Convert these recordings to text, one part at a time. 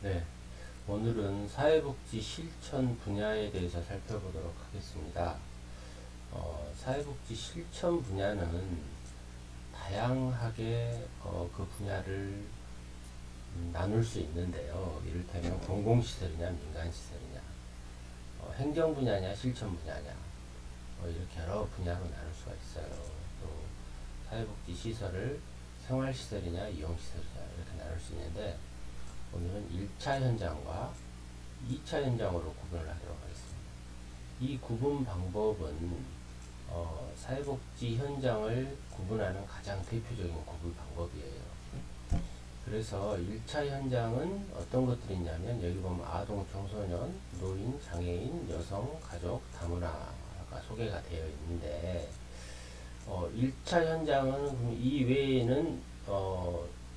네, 오늘은 사회복지 실천 분야에 대해서 살펴보도록 하겠습니다. 사회복지 실천 분야는 다양하게 그 분야를 나눌 수 있는데요. 이를테면 공공시설이냐 민간시설이냐, 행정 분야냐 실천 분야냐, 이렇게 여러 분야로 나눌 수가 있어요. 또 사회복지 시설을 생활시설이냐 이용시설이냐 이렇게 나눌 수 있는데, 오늘은 1차 현장과 2차 현장으로 구분을 하도록 하겠습니다. 이 구분 방법은 사회복지 현장을 구분하는 가장 대표적인 구분 방법이에요. 그래서 1차 현장은 어떤 것들이 있냐면, 여기 보면 아동, 청소년, 노인, 장애인, 여성, 가족, 다문화가 소개가 되어 있는데, 1차 현장은 그럼 이 외에는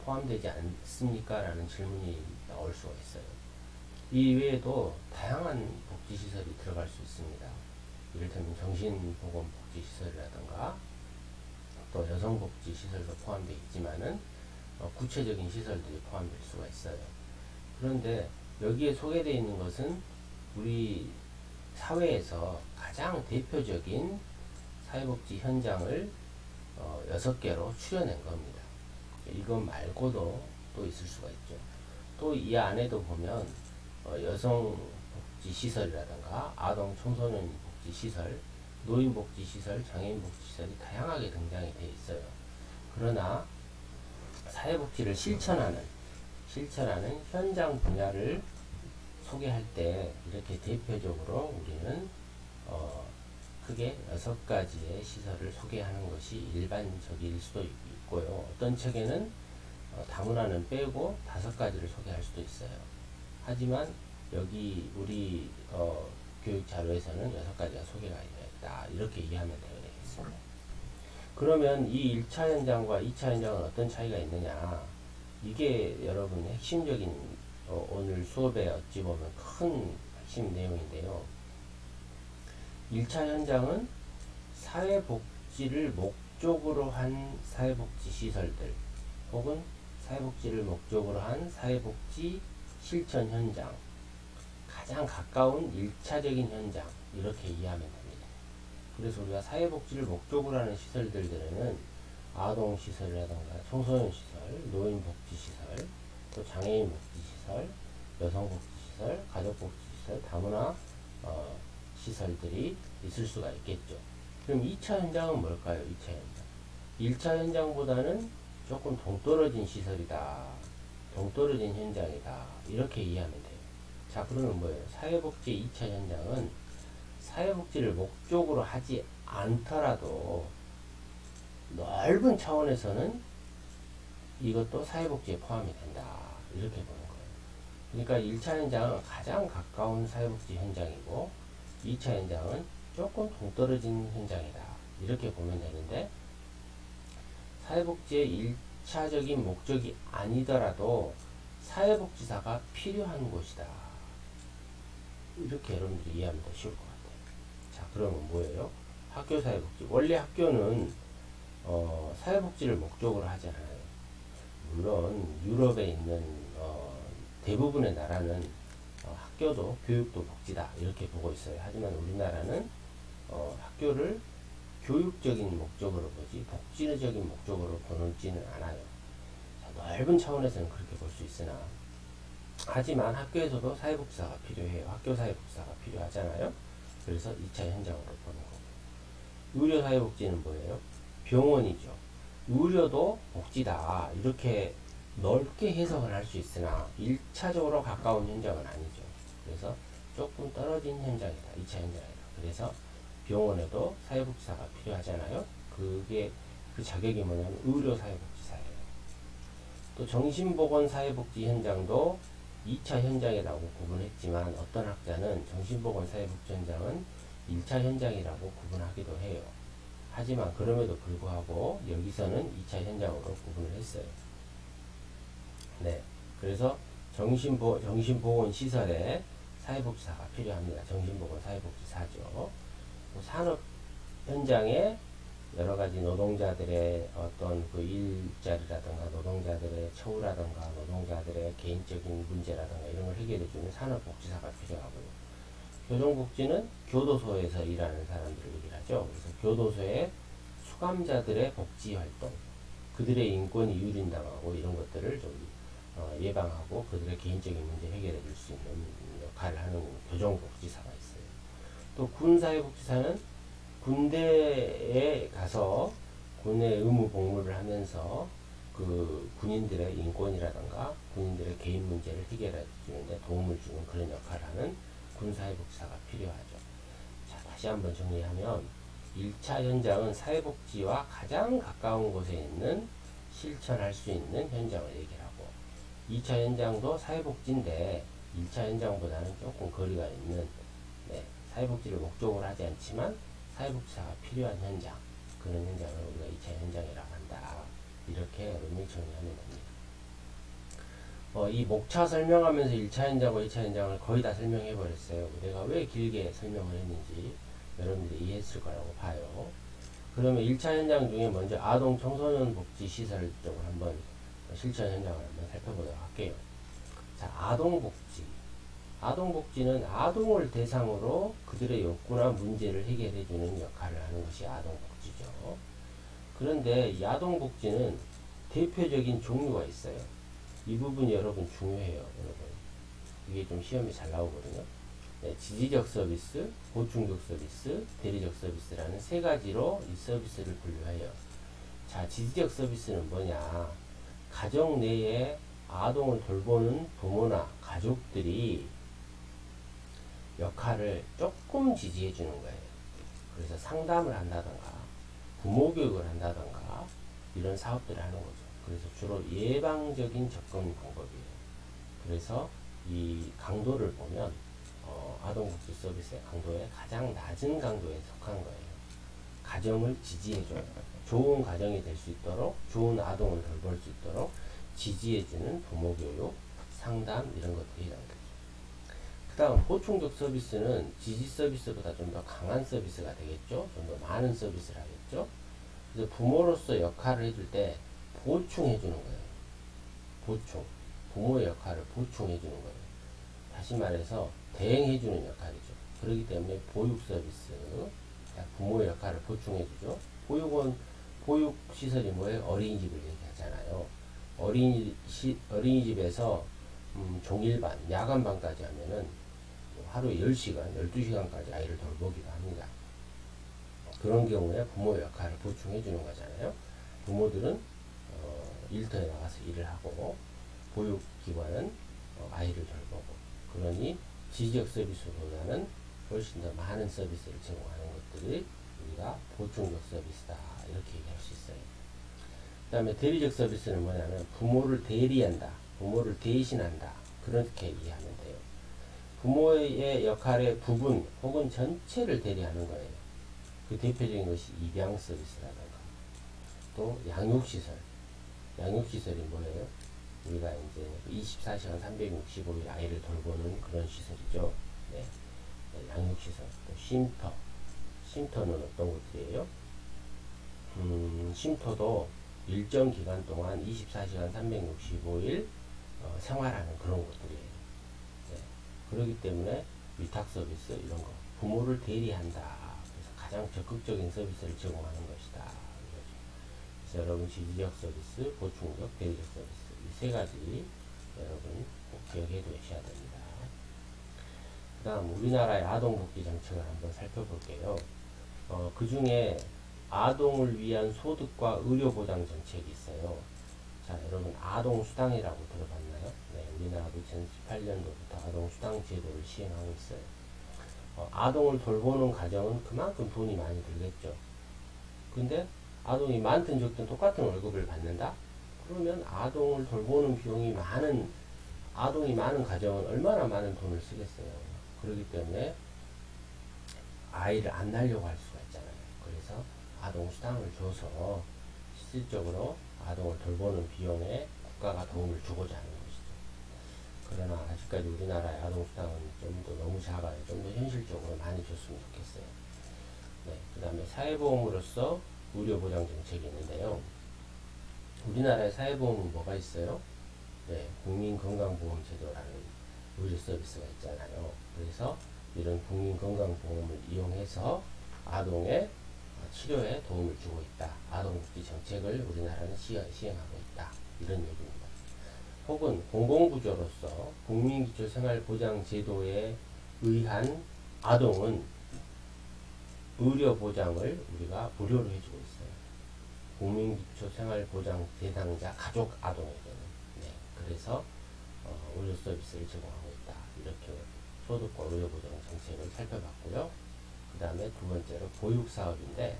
포함되지 않습니까? 라는 질문이 나올 수가 있어요. 이 외에도 다양한 복지시설이 들어갈 수 있습니다. 이를테면 정신보건복지시설이라든가 또 여성복지시설도 포함되어 있지만은 구체적인 시설들이 포함될 수가 있어요. 그런데 여기에 소개되어 있는 것은 우리 사회에서 가장 대표적인 사회복지 현장을 6개로 추려낸 겁니다. 이것 말고도 또 있을 수가 있죠. 또 이 안에도 보면 여성복지시설이라든가 아동 청소년 복지시설, 노인복지시설, 장애인복지시설이 다양하게 등장이 되어 있어요. 그러나 사회복지를 실천하는 현장 분야를 소개할 때 이렇게 대표적으로 우리는 크게 6가지의 시설을 소개하는 것이 일반적일 수도 있고요. 어떤 책에는 다문화는 빼고 5가지를 소개할 수도 있어요. 하지만 여기 우리 교육 자료에서는 6가지가 소개가 되어 있다, 이렇게 이해하면 되겠습니다. 그러면 이 1차 현장과 2차 현장은 어떤 차이가 있느냐, 이게 여러분 핵심적인 오늘 수업에 어찌 보면 큰 핵심 내용인데요. 1차 현장은 사회복지를 목적으로 한 사회복지 시설들, 혹은 사회복지를 목적으로 한 사회복지 실천 현장, 가장 가까운 1차적인 현장, 이렇게 이해하면 됩니다. 그래서 우리가 사회복지를 목적으로 하는 시설들에는 아동시설이라든가 청소년시설, 노인복지시설, 또 장애인복지시설, 여성복지시설, 가족복지시설, 다문화 시설들이 있을 수가 있겠죠. 그럼 2차 현장은 뭘까요? 2차 현장. 1차 현장보다는 조금 동떨어진 시설이다, 동떨어진 현장이다, 이렇게 이해하면 돼요. 자, 그러면 뭐예요? 사회복지 2차 현장은 사회복지를 목적으로 하지 않더라도 넓은 차원에서는 이것도 사회복지에 포함이 된다, 이렇게 보는 거예요. 그러니까 1차 현장은 가장 가까운 사회복지 현장이고, 2차 현장은 조금 동떨어진 현장이다, 이렇게 보면 되는데, 사회복지의 1차적인 목적이 아니더라도 사회복지사가 필요한 곳이다, 이렇게 여러분들이 이해하면 더 쉬울 것 같아요. 자, 그러면 뭐예요? 학교 사회복지. 원래 학교는 사회복지를 목적으로 하지 않아요. 물론 유럽에 있는 대부분의 나라는 학교도 교육도 복지다, 이렇게 보고 있어요. 하지만 우리나라는 학교를 교육적인 목적으로 보지 복지적인 목적으로 보지는 않아요. 넓은 차원에서는 그렇게 볼 수 있으나, 하지만 학교에서도 사회복지사가 필요해요. 학교 사회복지사가 필요하잖아요. 그래서 2차 현장으로 보는 거고. 의료사회복지는 뭐예요? 병원이죠. 의료도 복지다, 이렇게 넓게 해석을 할 수 있으나 1차적으로 가까운 현장은 아니죠. 그래서 조금 떨어진 현장이다, 2차 현장이다. 그래서 병원에도 사회복지사가 필요하잖아요. 그게 그 자격이 뭐냐면 의료사회복지사예요. 또 정신보건사회복지 현장도 2차 현장이라고 구분했지만, 어떤 학자는 정신보건사회복지 현장은 1차 현장이라고 구분하기도 해요. 하지만 그럼에도 불구하고 여기서는 2차 현장으로 구분을 했어요. 네, 그래서 정신보건시설에 사회복지사가 필요합니다. 정신보건 사회복지사죠. 산업 현장에 여러 가지 노동자들의 어떤 그 일자리라든가 노동자들의 처우라든가 노동자들의 개인적인 문제라든가 이런 걸 해결해주는 산업복지사가 필요하고요. 교정복지는 교도소에서 일하는 사람들을 얘기를 하죠. 그래서 교도소의 수감자들의 복지활동, 그들의 인권이 유린당하고 이런 것들을 좀 예방하고 그들의 개인적인 문제 해결해 줄 수 있는 역할을 하는 교정복지사가 있어요. 또 군사회복지사는 군대에 가서 군의 의무 복무를 하면서 그 군인들의 인권이라든가 군인들의 개인 문제를 해결해 주는데 도움을 주는 그런 역할을 하는 군사회복지사가 필요하죠. 자, 다시 한번 정리하면 1차 현장은 사회복지와 가장 가까운 곳에 있는 실천할 수 있는 현장을 얘기하고 2차 현장도 사회복지인데 1차 현장보다는 조금 거리가 있는 사회복지를 목적으로 하지 않지만 사회복지사가 필요한 현장, 그런 현장을 우리가 2차 현장이라고 한다. 이렇게 여러분이 정리하면 됩니다. 이 목차 설명하면서 1차 현장과 2차 현장을 거의 다 설명해 버렸어요. 내가 왜 길게 설명을 했는지 여러분들이 이해했을 거라고 봐요. 그러면 1차 현장 중에 먼저 아동 청소년 복지 시설 쪽을 한번 실천 현장을 한번 살펴보도록 할게요. 자, 아동복지. 아동복지는 아동을 대상으로 그들의 욕구나 문제를 해결해주는 역할을 하는 것이 아동복지죠. 그런데 이 아동복지는 대표적인 종류가 있어요. 이 부분이 여러분 중요해요. 여러분. 이게 좀 시험에 잘 나오거든요. 네, 지지적 서비스, 보충적 서비스, 대리적 서비스라는 세 가지로 이 서비스를 분류해요. 자, 지지적 서비스는 뭐냐? 가정 내에 아동을 돌보는 부모나 가족들이 역할을 조금 지지해 주는 거예요. 그래서 상담을 한다던가 부모 교육을 한다던가 이런 사업들을 하는 거죠. 그래서 주로 예방적인 접근 방법이에요. 그래서 이 강도를 보면 아동복지 서비스의 강도에 가장 낮은 강도에 속한 거예요. 가정을 지지해줘요. 좋은 가정이 될 수 있도록 좋은 아동을 돌볼 수 있도록 지지해주는 부모 교육, 상담 이런 것들이 나옵니다. 그 다음 보충적 서비스는 지지 서비스보다 좀 더 강한 서비스가 되겠죠. 좀 더 많은 서비스를 하겠죠. 그래서 부모로서 역할을 해줄 때 보충해 주는 거예요. 보충. 부모의 역할을 보충해 주는 거예요. 다시 말해서 대행해 주는 역할이죠. 그렇기 때문에 보육 서비스, 부모의 역할을 보충해 주죠. 보육 시설이 뭐예요? 어린이집을 얘기하잖아요. 어린이집에서 종일반, 야간반까지 하면은 하루에 10시간, 12시간까지 아이를 돌보기도 합니다. 그런 경우에 부모의 역할을 보충해 주는 거잖아요. 부모들은 일터에 나가서 일을 하고 보육기관은 아이를 돌보고, 그러니 지적 서비스보다는 훨씬 더 많은 서비스를 제공하는 것들이 우리가 보충적 서비스다 이렇게 얘기할 수 있어요. 그 다음에 대리적 서비스는 뭐냐면 부모를 대리한다, 부모를 대신한다, 그렇게 이해하면 돼요. 부모의 역할의 부분 혹은 전체를 대리하는 거예요. 그 대표적인 것이 입양 서비스라든가 또 양육시설. 양육시설이 뭐예요? 우리가 이제 24시간 365일 아이를 돌보는 그런 시설이죠. 네. 양육시설. 또 쉼터. 쉼터는 어떤 것들이에요? 쉼터도 일정 기간 동안 24시간 365일 생활하는 그런 것들이에요. 네. 그렇기 때문에 위탁 서비스 이런 거 부모를 대리한다. 그래서 가장 적극적인 서비스를 제공하는 것이다. 그래서 여러분 지지적 서비스, 보충적, 대리적 서비스 이 세 가지 여러분 꼭 기억해 두셔야 됩니다. 그 다음 우리나라의 아동복지 정책을 한번 살펴볼게요. 그 중에 아동을 위한 소득과 의료보장 정책이 있어요. 자, 여러분 아동수당이라고 들어봤나요? 네, 우리나라도 2018년도부터 아동수당 제도를 시행하고 있어요. 아동을 돌보는 가정은 그만큼 돈이 많이 들겠죠. 근데 아동이 많든 적든 똑같은 월급을 받는다? 그러면 아동을 돌보는 비용이 아동이 많은 가정은 얼마나 많은 돈을 쓰겠어요. 그렇기 때문에 아이를 안 낳으려고 할 수가 있잖아요. 그래서 아동수당을 줘서 실질적으로 아동을 돌보는 비용에 국가가 도움을 주고자 하는 것이죠. 그러나 아직까지 우리나라의 아동수당은 좀 더 너무 작아요. 좀 더 현실적으로 많이 줬으면 좋겠어요. 네, 그 다음에 사회보험으로서 의료보장 정책이 있는데요. 우리나라의 사회보험은 뭐가 있어요? 네, 국민건강보험제도라는 의료 서비스가 있잖아요. 그래서 이런 국민건강보험을 이용해서 아동의 치료에 도움을 주고 있다. 아동복지 정책을 우리나라는 시행하고 있다. 이런 얘기입니다. 혹은 공공구조로서 국민기초생활보장제도에 의한 아동은 의료보장을 우리가 무료로 해주고 있어요. 국민기초생활보장 대상자 가족 아동에게는. 네, 그래서 의료 서비스를 제공하고 있다. 이렇게 소득과 의료보장 정책을 살펴봤고요. 그 다음에 두 번째로 보육사업인데,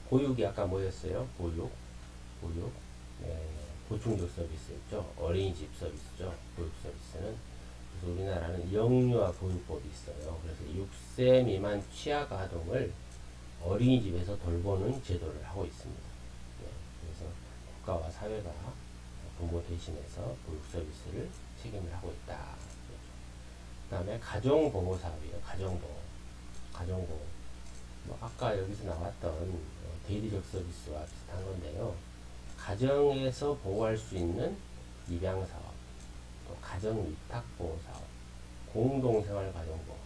보육이 아까 뭐였어요? 보육. 네, 보충적 서비스였죠. 어린이집 서비스죠. 보육 서비스는. 그래서 우리나라는 영유아 보육법이 있어요. 그래서 6세 미만 취약 아동을 어린이집에서 돌보는 제도를 하고 있습니다. 네, 그래서 국가와 사회가 부모 대신해서 보육 서비스를 책임을 하고 있다. 그 다음에 가정보호 사업이에요. 가정보호. 뭐 아까 여기서 나왔던 대리적 서비스와 비슷한 건데요. 가정에서 보호할 수 있는 입양사업, 또 가정위탁보호사업, 공동생활가정보호.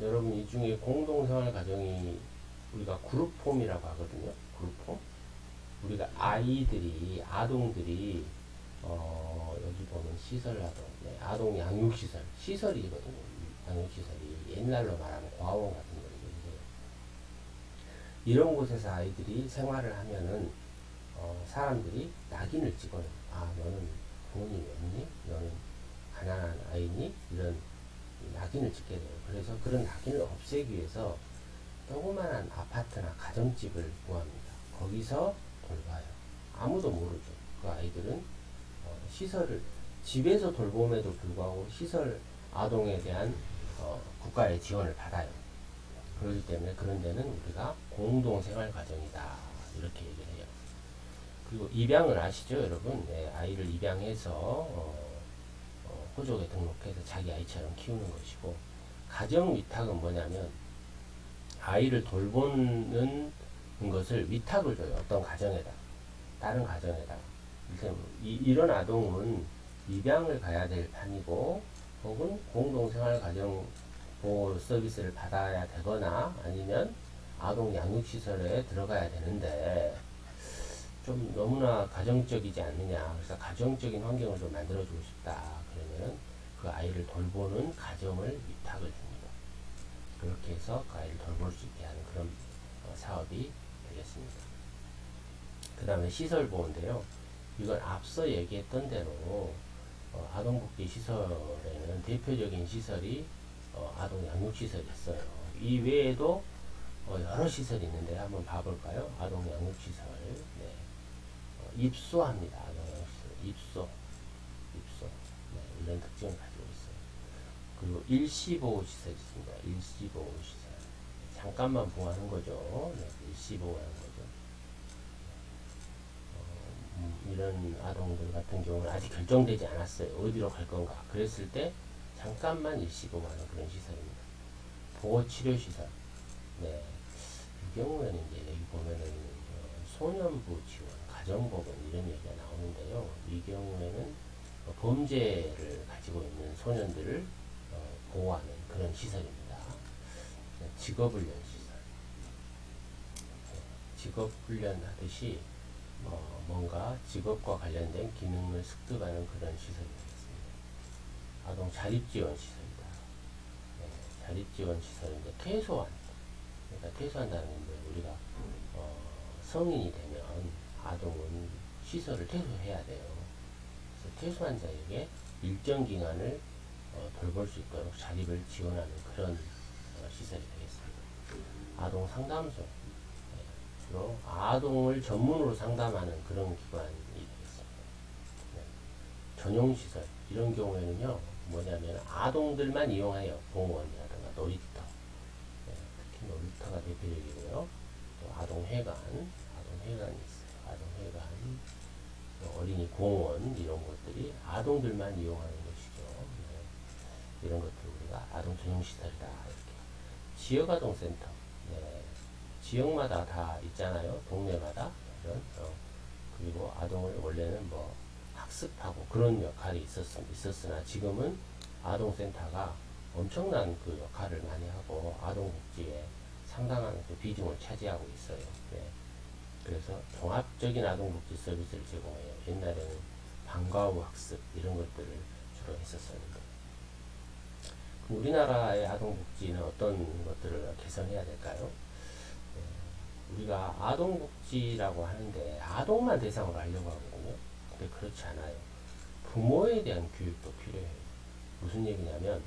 여러분 이 중에 공동생활가정이 우리가 그룹홈이라고 하거든요. 그룹홈. 우리가 아동들이 여기 보면 시설아동, 네, 아동 양육시설, 시설이거든요. 양육시설이 옛날로 말하면 과원 같은 거예요. 이런 곳에서 아이들이 생활을 하면은 사람들이 낙인을 찍어요. 아, 너는 부모님이 없니? 너는 가난한 아이니? 이런 낙인을 찍게 돼요. 그래서 그런 낙인을 없애기 위해서 조그만한 아파트나 가정집을 구합니다. 거기서 돌봐요. 아무도 모르죠. 그 아이들은 시설을 집에서 돌봄에도 불구하고 시설 아동에 대한 국가의 지원을 받아요. 그렇기 때문에 그런 데는 우리가 공동생활가정이다. 이렇게 얘기를 해요. 그리고 입양을 아시죠, 여러분? 네, 아이를 입양해서 호족에 등록해서 자기 아이처럼 키우는 것이고, 가정위탁은 뭐냐면 아이를 돌보는 것을 위탁을 줘요. 어떤 가정에다, 다른 가정에다. 이런 아동은 입양을 가야 될 판이고, 혹은 공동생활가정 보호 서비스를 받아야 되거나 아니면 아동 양육시설에 들어가야 되는데 좀 너무나 가정적이지 않느냐. 그래서 가정적인 환경을 좀 만들어주고 싶다. 그러면은 그 아이를 돌보는 가정을 위탁을 줍니다. 그렇게 해서 그 아이를 돌볼 수 있게 하는 그런 사업이 되겠습니다. 그 다음에 시설보호인데요. 이건 앞서 얘기했던 대로 아동복지 시설에는 대표적인 시설이 아동 양육시설이 있어요. 이 외에도 여러 시설이 있는데 한번 봐볼까요? 아동 양육시설. 네. 입소합니다. 아동 양육시설. 입소. 네, 이런 특징을 가지고 있어요. 그리고 일시보호시설이 있습니다. 일시보호시설. 잠깐만 보호하는 거죠. 네, 일시보호하는 거죠. 이런 아동들 같은 경우는 아직 결정되지 않았어요. 어디로 갈 건가. 그랬을 때 잠깐만 일시보호하는 그런 시설입니다. 보호치료시설. 네. 이 경우에는 이제 여기 보면은 소년부 지원, 가정법원 이런 얘기가 나오는데요. 이 경우에는 범죄를 가지고 있는 소년들을 보호하는 그런 시설입니다. 직업훈련시설. 직업훈련 하듯이 뭔가 직업과 관련된 기능을 습득하는 그런 시설이 되겠습니다. 아동 자립지원시설이다. 네, 자립지원시설인데 퇴소한. 그러니까 퇴소한다는 건데 우리가 성인이 되면 아동은 시설을 퇴소해야 돼요. 그래서 퇴소한 자에게 일정 기간을 돌볼 수 있도록 자립을 지원하는 그런 시설이 되겠습니다. 아동 상담소. 주로 아동을 전문으로 상담하는 그런 기관이 되겠습니다. 네. 전용시설 이런 경우에는요 뭐냐면 아동들만 이용해요. 공원이라든가 놀이터. 네. 특히 놀이터가 대표적이고요. 또 아동회관이 있어요. 아동회관, 어린이 공원 이런 것들이 아동들만 이용하는 것이죠. 네. 이런 것들 우리가 아동 전용시설이다. 이렇게. 지역아동센터. 네. 지역마다 다 있잖아요. 동네마다. 이런, 그리고 아동을 원래는 뭐 학습하고 그런 역할이 있었으나 지금은 아동센터가 엄청난 그 역할을 많이 하고 아동복지에 상당한 그 비중을 차지하고 있어요. 네. 그래서 종합적인 아동복지 서비스를 제공해요. 옛날에는 방과 후 학습 이런 것들을 주로 했었었는데 우리나라의 아동복지는 어떤 것들을 개선해야 될까요? 우리가 아동복지라고 하는데 아동만 대상으로 하려고 하거든요. 근데 그렇지 않아요. 부모에 대한 교육도 필요해요. 무슨 얘기냐면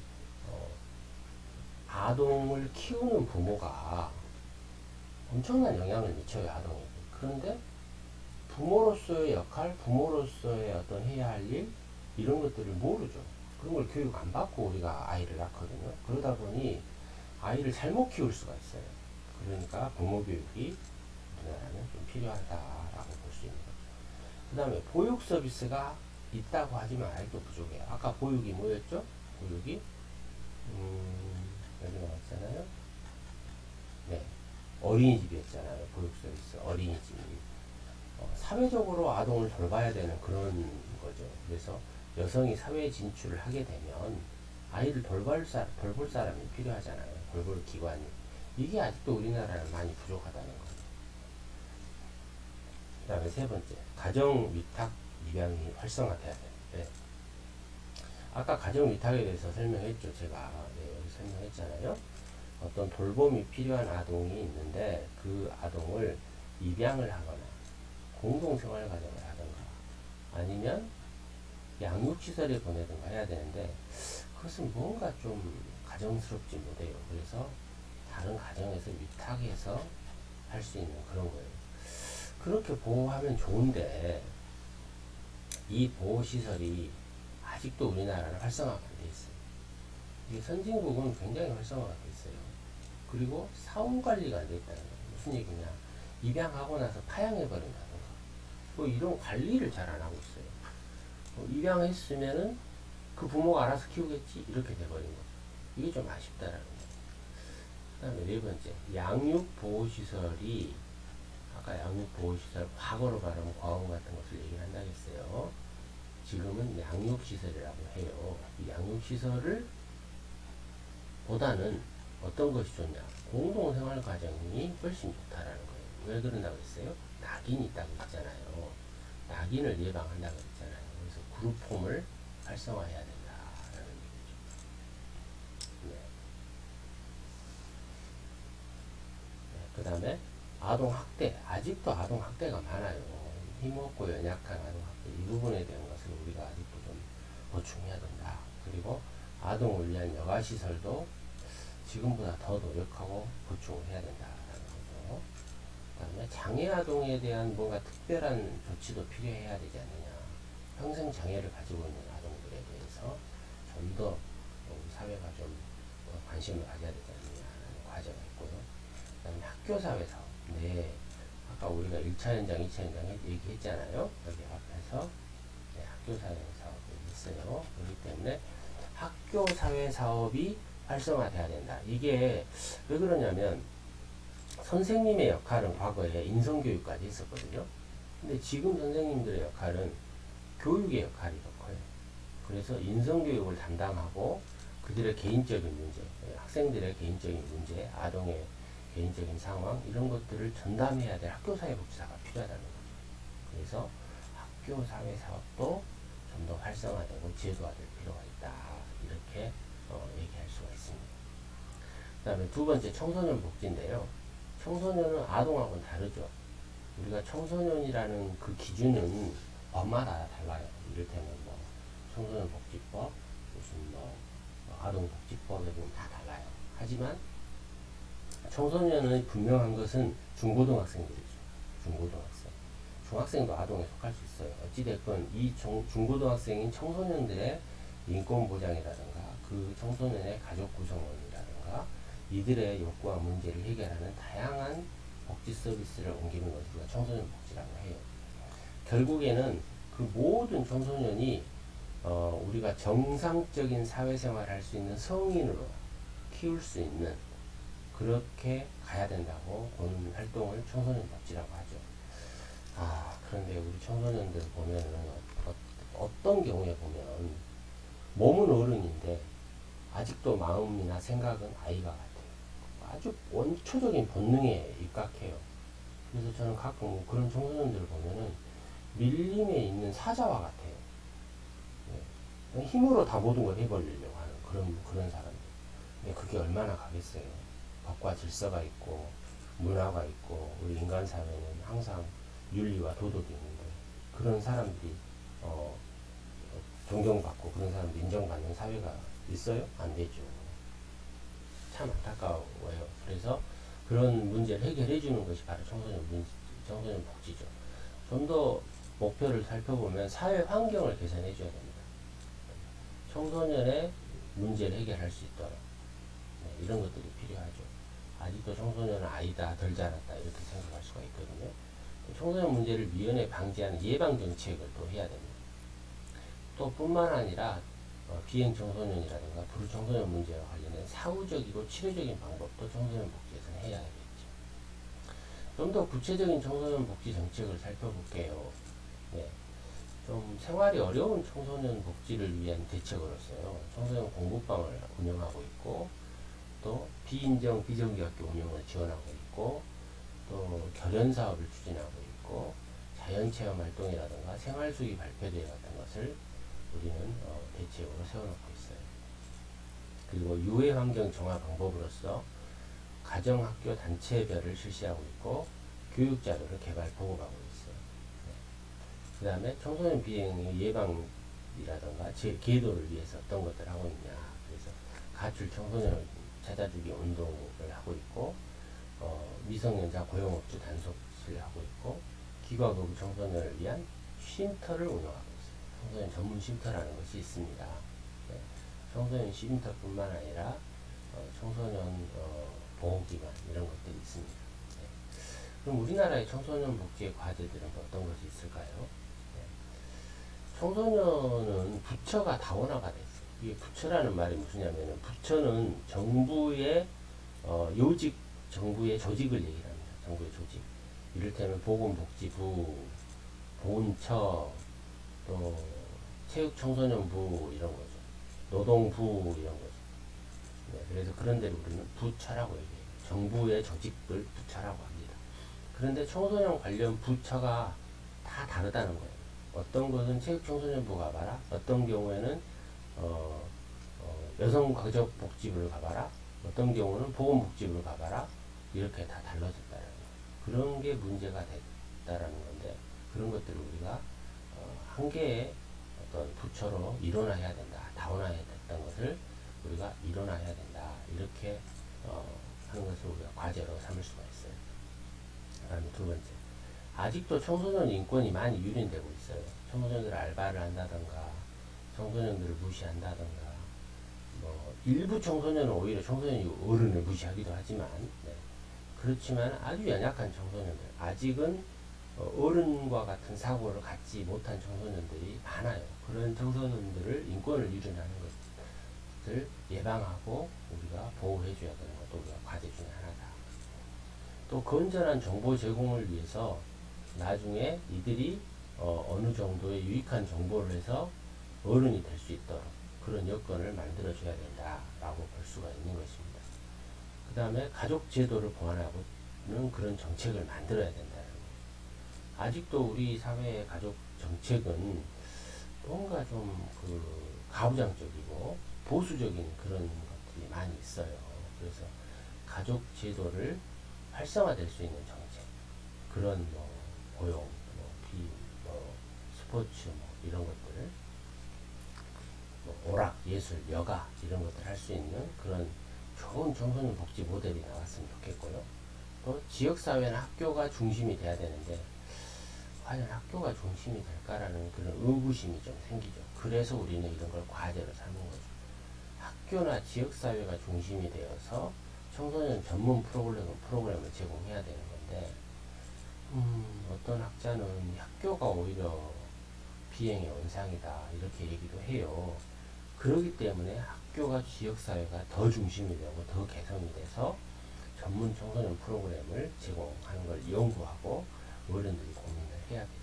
아동을 키우는 부모가 엄청난 영향을 미쳐요. 아동에게. 그런데 부모로서의 역할, 부모로서의 어떤 해야 할 일, 이런 것들을 모르죠. 그런 걸 교육 안 받고 우리가 아이를 낳거든요. 그러다 보니 아이를 잘못 키울 수가 있어요. 그러니까 부모 교육이 우리나라는 좀 필요하다라고 볼 수 있는 거죠. 그 다음에 보육 서비스가 있다고 하지만 아직도 부족해요. 아까 보육이 뭐였죠? 보육이 여기 나왔잖아요. 네, 어린이집이었잖아요. 보육 서비스 어린이집. 사회적으로 아동을 돌봐야 되는 그런 거죠. 그래서 여성이 사회에 진출을 하게 되면 아이를 돌볼 사람이 필요하잖아요. 돌볼 기관이. 이게 아직도 우리나라는 많이 부족하다는 거예요. 그 다음에 세 번째, 가정 위탁 입양이 활성화돼야 돼요. 네. 아까 가정 위탁에 대해서 설명했죠. 제가 여기 설명했잖아요. 어떤 돌봄이 필요한 아동이 있는데 그 아동을 입양을 하거나 공동생활 가정을 하든가 아니면 양육시설에 보내든가 해야 되는데 그것은 뭔가 좀 가정스럽지 못해요. 그래서 다른 가정에서 위탁해서 할 수 있는 그런 거예요. 그렇게 보호하면 좋은데 이 보호시설이 아직도 우리나라는 활성화가 안 돼 있어요. 이게 선진국은 굉장히 활성화가 돼 있어요. 그리고 사후관리가 안 돼 있다는 거예요. 무슨 얘기냐. 입양하고 나서 파양해버린다든가 뭐 이런 관리를 잘 안 하고 있어요. 입양했으면은 그 부모가 알아서 키우겠지 이렇게 돼버린 거죠. 이게 좀 아쉽다라는 거예요. 그 다음에 네 번째, 양육보호시설이 아까 양육보호시설 과거로 말하면 과거 같은 것을 얘기를 한다고 했어요. 지금은 양육시설이라고 해요. 이 양육시설을 보다는 어떤 것이 좋냐, 공동생활 과정이 훨씬 좋다라는 거예요. 왜 그런다고 했어요? 낙인이 있다고 했잖아요. 낙인을 예방한다고 했잖아요. 그래서 그룹홈을 활성화해야 된다라는 얘기죠. 네. 그 다음에 아동학대, 아직도 아동학대가 많아요. 힘없고 연약한 아동학대, 이 부분에 대한 것을 우리가 아직도 좀 보충해야 된다. 그리고 아동을 위한 여가시설도 지금보다 더 노력하고 보충을 해야 된다라는 거죠. 그 다음에 장애아동에 대한 뭔가 특별한 조치도 필요해야 되지 않느냐. 평생 장애를 가지고 있는 아동들에 대해서 좀 더 우리 사회가 좀 관심을 가져야 되지 않느냐라는 과제가 있고요. 그 다음에 학교사회 사업. 네. 아까 우리가 1차 현장, 2차 현장 얘기했잖아요. 여기 앞에서 네, 학교사회 사업이 있어요. 그렇기 때문에 학교사회 사업이 활성화돼야 된다. 이게 왜 그러냐면 선생님의 역할은 과거에 인성교육까지 있었거든요. 근데 지금 선생님들의 역할은 교육의 역할이 더 커요. 그래서 인성교육을 담당하고 그들의 개인적인 문제, 학생들의 개인적인 문제, 아동의 개인적인 상황 이런 것들을 전담해야 될 학교사회복지사가 필요하다는 거죠. 그래서 학교사회사업도 좀 더 활성화되고 제도화될 필요가 있다. 이렇게 얘기할 수가 있습니다. 그 다음에 두 번째 청소년 복지인데요. 청소년은 아동하고는 다르죠. 우리가 청소년이라는 그 기준은 법마다 달라요. 이를테면 뭐 청소년복지법, 무슨 뭐 아동복지법에 보면 다 달라요. 하지만 청소년의 분명한 것은 중고등학생들이죠. 중고등학생. 중학생도 아동에 속할 수 있어요. 어찌됐건 이 중고등학생인 청소년들의 인권보장이라든가 그 청소년의 가족 구성원이라든가 이들의 욕구와 문제를 해결하는 다양한 복지 서비스를 옮기는 것을 우리가 청소년 복지라고 해요. 결국에는 그 모든 청소년이 우리가 정상적인 사회생활을 할 수 있는 성인으로 키울 수 있는 그렇게 가야 된다고 보는 활동을 청소년 복지라고 하죠. 그런데 우리 청소년들 보면은 어떤 경우에 보면 몸은 어른인데 아직도 마음이나 생각은 아이가 같아요. 아주 원초적인 본능에 입각해요. 그래서 저는 가끔 그런 청소년들을 보면은 밀림에 있는 사자와 같아요. 네. 힘으로 다 모든 걸 해버리려고 하는 그런 사람들. 근데 그게 얼마나 가겠어요. 법과 질서가 있고 문화가 있고 우리 인간 사회는 항상 윤리와 도덕이 있는데 그런 사람들이 존경받고 그런 사람들이 인정받는 사회가 있어요? 안 되죠. 참 안타까워요. 그래서 그런 문제를 해결해 주는 것이 바로 청소년 복지죠. 좀 더 목표를 살펴보면 사회 환경을 개선해 줘야 됩니다. 청소년의 문제를 해결할 수 있도록 이런 것들이 필요하죠. 아직도 청소년은 아이다, 덜 자랐다 이렇게 생각할 수가 있거든요. 청소년 문제를 미연에 방지하는 예방 정책을 또 해야 됩니다. 또 뿐만 아니라 비행 청소년이라든가 불청소년 문제와 관련된 사후적이고 치료적인 방법도 청소년 복지에서는 해야겠죠. 좀 더 구체적인 청소년 복지 정책을 살펴볼게요. 네. 좀 생활이 어려운 청소년 복지를 위한 대책으로서요. 청소년 공부방을 운영하고 있고 또 비인정 비정규학교 운영을 지원하고 있고 또 결연 사업을 추진하고 있고 자연체험 활동이라든가 생활수기 발표대회 같은 것을 우리는 대책으로 세워놓고 있어요. 그리고 유해 환경 정화 방법으로서 가정학교 단체별을 실시하고 있고 교육 자료를 개발 보급하고 있어요. 그 다음에 청소년 비행 예방이라든가 제 계도를 위해서 어떤 것들을 하고 있냐. 그래서 가출 청소년을 찾아주기 운동을 하고 있고 미성년자 고용업주 단속을 하고 있고 기과거부 청소년을 위한 쉼터를 운영하고 있어요. 청소년 전문 쉼터라는 것이 있습니다. 네. 청소년 쉼터뿐만 아니라 청소년 보호기관 이런 것들이 있습니다. 네. 그럼 우리나라의 청소년 복지의 과제들은 어떤 것이 있을까요? 네. 청소년은 부처가 다원화가 됐어요. 이게 부처라는 말이 무엇이냐면은 부처는 정부의 요직 정부의 조직을 얘기를 합니다. 정부의 조직. 이를테면 보건복지부, 보훈처, 또 체육청소년부 이런 거죠. 노동부 이런 거죠. 네, 그래서 그런 데를 우리는 부처라고 얘기해요. 정부의 조직을 부처라고 합니다. 그런데 청소년 관련 부처가 다 다르다는 거예요. 어떤 것은 체육청소년부 가봐라. 어떤 경우에는 여성가족복지부를 가봐라. 어떤 경우는 보건복지부를 가봐라. 이렇게 다 달라졌다는 거예요. 그런 게 문제가 됐다라는 건데 그런 것들을 우리가 한 개의 어떤 부처로 일원화해야 된다. 다원화해야 됐던 것을 우리가 일원화해야 된다. 이렇게 하는 것을 우리가 과제로 삼을 수가 있어요. 그다음에 두 번째, 아직도 청소년 인권이 많이 유린되고 있어요. 청소년들 알바를 한다던가 청소년들을 무시한다던가 일부 청소년은 오히려 청소년이 어른을 무시하기도 하지만 그렇지만 아주 연약한 청소년들 아직은 어른과 같은 사고를 갖지 못한 청소년들이 많아요. 그런 청소년들을 인권을 유린하는 것을 예방하고 우리가 보호해줘야 되는 것도 우리가 과제 중에 하나다. 또 건전한 정보 제공을 위해서 나중에 이들이 어느 정도의 유익한 정보를 해서 어른이 될 수 있도록 그런 여건을 만들어줘야 된다라고 볼 수가 있는 것입니다. 그 다음에 가족 제도를 보완하고는 그런 정책을 만들어야 된다는 거예요. 아직도 우리 사회의 가족 정책은 뭔가 좀 가부장적이고 보수적인 그런 것들이 많이 있어요. 그래서 가족 제도를 활성화될 수 있는 정책, 그런 고용, 스포츠 이런 것들, 오락, 예술, 여가 이런 것들 할 수 있는 그런 좋은 청소년 복지 모델이 나왔으면 좋겠고요. 또 지역사회나 학교가 중심이 돼야 되는데 과연 학교가 중심이 될까라는 그런 의구심이 좀 생기죠. 그래서 우리는 이런 걸 과제로 삼는 거죠. 학교나 지역사회가 중심이 되어서 청소년 전문 프로그램을 제공해야 되는 건데 어떤 학자는 학교가 오히려 비행의 원상이다 이렇게 얘기도 해요. 그렇기 때문에 학교가 지역사회가 더 중심이 되고 더 개성이 돼서 전문 청소년 프로그램을 제공하는 걸 연구하고 어른들이 고민을 해야 돼요.